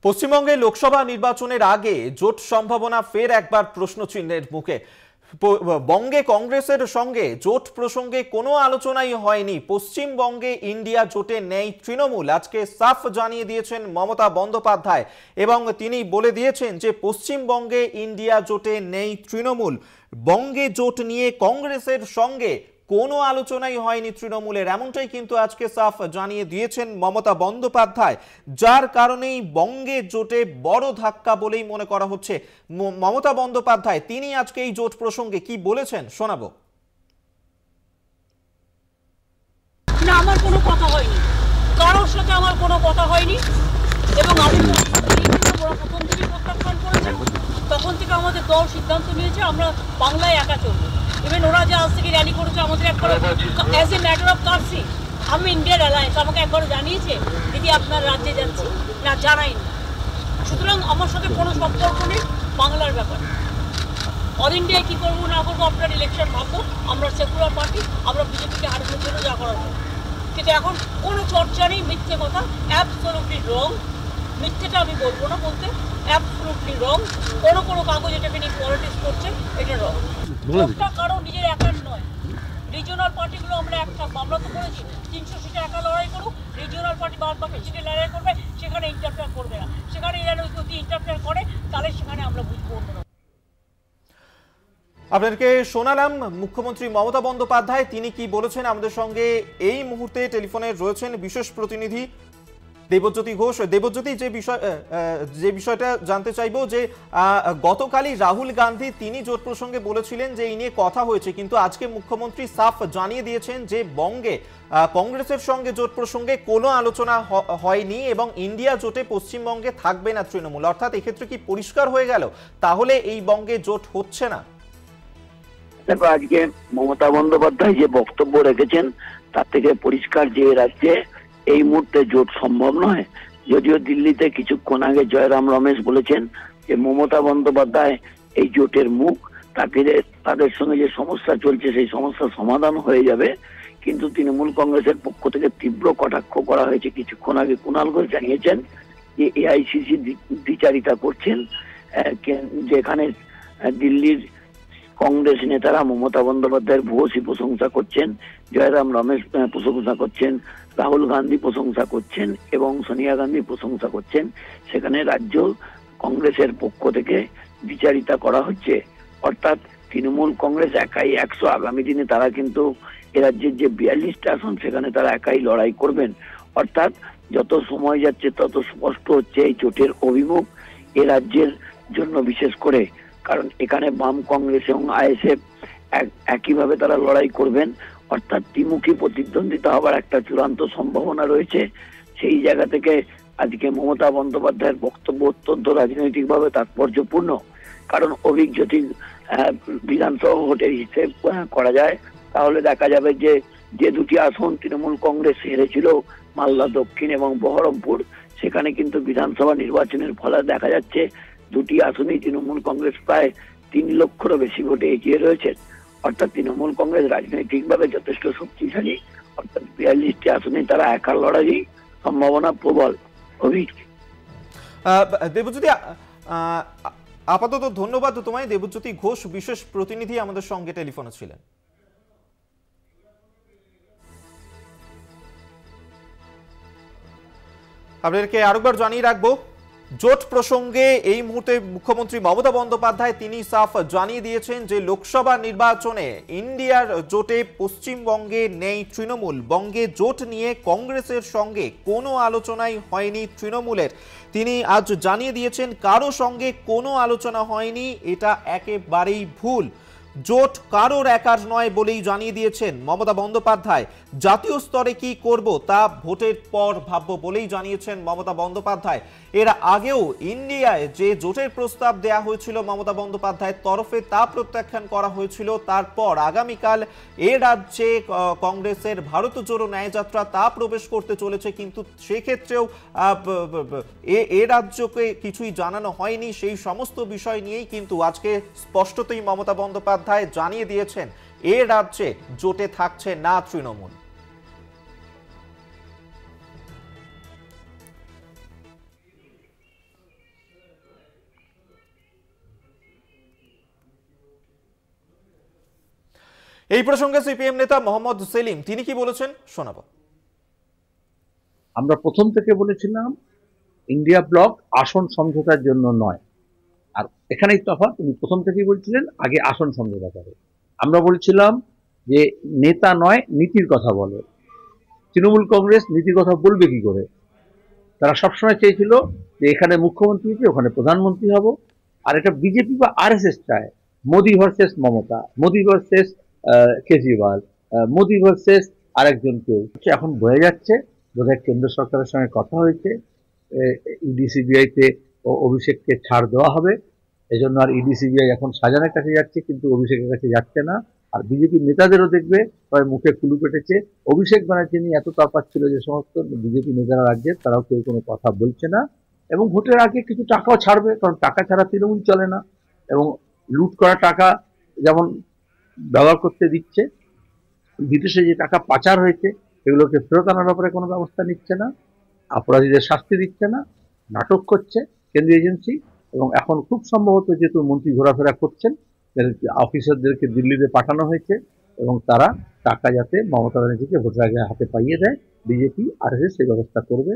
পশ্চিমবঙ্গে লোকসভা নির্বাচনের আগে জোট সম্ভাবনা ফের একবার প্রশ্নচিহ্নের মুখে। বঙ্গে কংগ্রেসের সঙ্গে জোট প্রসঙ্গে কোনো আলোচনাই হয়নি। পশ্চিমবঙ্গে ইন্ডিয়া জোটে নেই তৃণমূল, আজকে সাফ জানিয়ে দিয়েছেন মমতা বন্দ্যোপাধ্যায় এবং তিনি বলে দিয়েছেন যে পশ্চিমবঙ্গে ইন্ডিয়া জোটে নেই তৃণমূল। বঙ্গে জোট নিয়ে কংগ্রেসের সঙ্গে কোনো আলোচনাই হয়নি তৃণমূলের, এমনটাই কিন্তু আজকে সাফ জানিয়ে দিয়েছেন মমতা বন্দ্যোপাধ্যায়, যার কারণেই বঙ্গে জোটে বড় ধাক্কা বলেই মনে করা হচ্ছে। মমতা বন্দ্যোপাধ্যায় তিনি আজকে এই জোট প্রসঙ্গে কি বলেছেন শোনাবো। না, আমার কোনো কথা হয়নি, কারোর সাথে আমার কোনো কথা হয়নি এবং আমি প্রথম থেকে প্রত্যাখ্যান করেছি। তখন থেকে আমাদের দল সিদ্ধান্ত নিয়েছে আমরা বাংলায় একা চলবো। ইভেন ওরা যে আজ থেকে র্যালি করেছে আমাদের একবার অ্যাজ এ ম্যাটার অফ কার্সি, আমি ইন্ডিয়ার অ্যালায়েন্স আমাকে একবার জানিয়েছে দিদি আপনার রাজ্যে যাচ্ছি, না জানাইনি। সুতরাং আমার সাথে কোনো সম্পর্ক নেই বাংলার ব্যাপারে। অল ইন্ডিয়ায় কী করবো না করবো আপনার ইলেকশন ভাববো, আমরা সেকুলার পার্টি, আমরা বিজেপিকে হারানোর জন্য যা করার হবে। কিন্তু এখন কোনো চর্চা নেই, মিথ্যে কথা, অ্যাবসলিউটলি রং। মিথ্যেটা আমি বলবো না, বলতে অ্যাবসলিউটলি রং। কোনো কাগজ এটাকে নিয়ে পলিটিক্স করছে, এটা রং। একটা কারণ নিজের একার নয়, রিজিওনাল পার্টিগুলো আমরা একটা, আমরা তো করেছি 300 সিটে একা লড়াই করুক, রিজিওনাল পার্টি বাদ বাকি সিটে লড়াই করবে, সেখানে ইন্টারফেয়ার করবে না। সেখানে এরা যদি ইন্টারফেয়ার করে তাহলে সেখানে আমরা বুঝবো অন্যরা। আপনাদেরকে শোনালাম মুখ্যমন্ত্রী মমতা বন্দ্যোপাধ্যায় তিনি কি বলেছেন। আমাদের সঙ্গে এই মুহূর্তে টেলিফোনে রয়েছেন বিশেষ প্রতিনিধি দেবজ্যোতি ঘোষ। দেবজ্যোতি, যে বিষয়টা জানতে চাইবো যে গতকালই রাহুল গান্ধী তিনি জোট প্রসঙ্গে বলেছিলেন যে এই নিয়ে কথা হয়েছে, কিন্তু আজকে মুখ্যমন্ত্রী সাফ জানিয়ে দিয়েছেন যে বঙ্গে কংগ্রেসের সঙ্গে জোট প্রসঙ্গে কোনো আলোচনা হয়নি এবং ইন্ডিয়া জোটে পশ্চিমবঙ্গে থাকবে না তৃণমূল। অর্থাৎ এক্ষেত্রে কি পরিষ্কার হয়ে গেল তাহলে এই বঙ্গে জোট হচ্ছে না? দেখো, আজকে মমতা বন্দ্যোপাধ্যায় যে বক্তব্য রেখেছেন তার থেকে পরিষ্কার যে রাজ্যে এই মুহূর্তে জোট সম্ভব নয়। যদিও দিল্লিতে কিছুক্ষণ আগে জয়রাম রমেশ বলেছেন যে মমতা বন্দ্যোপাধ্যায় এই জোটের মুখ, তাদের সঙ্গে যে সমস্যা চলছে সেই সমস্যার সমাধান হয়ে যাবে, কিন্তু তৃণমূল কংগ্রেসের পক্ষ থেকে তীব্র কটাক্ষ করা হয়েছে। কিছুক্ষণ আগে কুণাল ঘোষ জানিয়েছেন যে এআইসিসি দ্বিচারিতা করছেন, যেখানে দিল্লির কংগ্রেস নেতারা মমতা বন্দ্যোপাধ্যায়ের ভূয়সী প্রশংসা করছেন, জয়রাম রমেশ প্রশংসা করছেন, রাহুল গান্ধী প্রশংসা করছেন এবং সোনিয়া গান্ধী প্রশংসা করছেন। সেখানে রাজ্য কংগ্রেসের পক্ষ থেকে বিচারিতা করা হচ্ছে। অর্থাৎ তৃণমূল কংগ্রেস একাই 100, আগামী দিনে তারা কিন্তু এ রাজ্যের যে 42টা আসন সেখানে তারা একাই লড়াই করবেন। অর্থাৎ যত সময় যাচ্ছে তত স্পষ্ট হচ্ছে এই জোটের অভিমুখ এ রাজ্যের জন্য, বিশেষ করে কারণ এখানে বাম কংগ্রেস এবং আইএসএফ একইভাবে তারা লড়াই করবেন। অর্থাৎ দ্বিমুখী প্রতিদ্বন্দ্বিতা হবার একটা চূড়ান্ত সম্ভাবনা রয়েছে। সেই জায়গা থেকে আজকে মমতা বন্দ্যোপাধ্যায়ের বক্তব্য অত্যন্ত রাজনৈতিকভাবে তাৎপর্যপূর্ণ। কারণ অভিজ্ঞতি বিধানসভা ভোটের হিসেব করা যায় তাহলে দেখা যাবে যে দুটি আসন তৃণমূল কংগ্রেস হেরেছিল, মালদা দক্ষিণ এবং বহরমপুর, সেখানে কিন্তু বিধানসভা নির্বাচনের ফলে দেখা যাচ্ছে দুটি আসনেই তৃণমূল কংগ্রেস প্রায় 3 লক্ষেরও বেশি ভোটে এগিয়ে রয়েছে। অর্থাৎ তৃণমূল কংগ্রেস রাজনৈতিকভাবে যথেষ্ট শক্তিশালী। অর্থাৎ 42টি আসনে তারা একা লড়াই সম্ভাবনা প্রবল। দেবজ্যোতি, আপাতত ধন্যবাদ তোমায়। দেবজ্যোতি ঘোষ বিশেষ প্রতিনিধি আমাদের সঙ্গে টেলিফোনে ছিলেন। আপনাদেরকে আরেকবার জানিয়ে রাখবো জোট প্রসঙ্গে এই মুহূর্তে মুখ্যমন্ত্রী মমতা বন্দ্যোপাধ্যায় তিনি সাফ জানিয়ে দিয়েছেন যে লোকসভা নির্বাচনে ইন্ডিয়ার জোটে পশ্চিমবঙ্গে নেই তৃণমূল। বঙ্গে জোট নিয়ে কংগ্রেসের সঙ্গে কোনো আলোচনাই হয়নি তৃণমূলের। তিনি আজ জানিয়ে দিয়েছেন কারো সঙ্গে কোনো আলোচনা হয়নি, এটা একেবারেই ভুল। জোট কারোর একার নয় বলেই জানিয়ে দিয়েছেন মমতা বন্দ্যোপাধ্যায়। জাতীয় স্তরে কি করব তা ভোটের পর ভাববো বলেই জানিয়েছেন মমতা বন্দ্যোপাধ্যায়। এর আগেও ইন্ডিয়ায় যে জোটের প্রস্তাব দেয়া হয়েছিল মমতা বন্দ্যোপাধ্যায়ের তরফে তা প্রত্যাখ্যান করা হয়েছিল। তারপর আগামীকাল এ রাজ্যে কংগ্রেসের ভারত জোড়ো ন্যায়যাত্রা তা প্রবেশ করতে চলেছে, কিন্তু সেক্ষেত্রেও এ রাজ্যকে কিছুই জানানো হয়নি। সেই সমস্ত বিষয় নিয়েই কিন্তু আজকে স্পষ্টতই মমতা বন্দ্যোপাধ্যায় জানিয়ে দিয়েছেন এ রাজ্যে জোটে থাকছে না তৃণমূল। এই প্রসঙ্গে সিপিএম নেতা মোহাম্মদ সেলিম তিনি কি বলেছেন শোনাবো। আমরা প্রথম থেকে বলেছিলাম ইন্ডিয়া ব্লক আসন সমঝোতার জন্য নয়, আর এখানেই তফাৎ। তিনি প্রথম থেকেই বলছিলেন আগে আসন সমঝোতা করে। আমরা বলছিলাম যে নেতা নয় নীতির কথা বলে। তৃণমূল কংগ্রেস নীতির কথা বলবে কি করে? তারা সবসময় চেয়েছিল যে এখানে মুখ্যমন্ত্রী হচ্ছে, ওখানে প্রধানমন্ত্রী হব। আর এটা বিজেপি বা আরএসএস চায় Modi versus Mamata, Modi versus Kejriwal, Modi versus আরেকজন কেউ। এখন বয়ে যাচ্ছে, বোধহয় কেন্দ্র সরকারের সঙ্গে কথা হয়েছে, ইডি সিবিআই তে অভিষেককে ছাড় দেওয়া হবে। এজন্য আর ইডি সিবিআই এখন শাহজাহানের কাছে যাচ্ছে, কিন্তু অভিষেকের কাছে যাচ্ছে না। আর বিজেপি নেতাদেরও দেখবে সবাই মুখে কুলু পেটেছে। অভিষেক ব্যানার্জি নিয়ে এত তরপাত ছিল যে সমস্ত বিজেপি নেতারা রাজ্যের, তারাও কেউ কোনো কথা বলছে না। এবং ভোটের আগে কিছু টাকাও ছাড়বে, কারণ টাকা ছাড়া তৃণমূল চলে না। এবং লুট করা টাকা যেমন ব্যবহার করতে দিচ্ছে, বিদেশে যে টাকা পাচার হয়েছে এগুলোকে ফেরত আনার ব্যাপারে কোনো ব্যবস্থা নিচ্ছে না, অপরাধীদের শাস্তি দিচ্ছে না, নাটক করছে কেন্দ্রীয় এজেন্সি। এবং এখন খুব সম্ভবত যেহেতু মন্ত্রী ঘোরাফেরা করছেন, অফিসারদেরকে দিল্লিতে পাঠানো হয়েছে এবং তারা টাকা যাতে মমতা ব্যানার্জিকে ভোটের আগে হাতে পাইয়ে দেয়, বিজেপি আরএসএস সেই ব্যবস্থা করবে।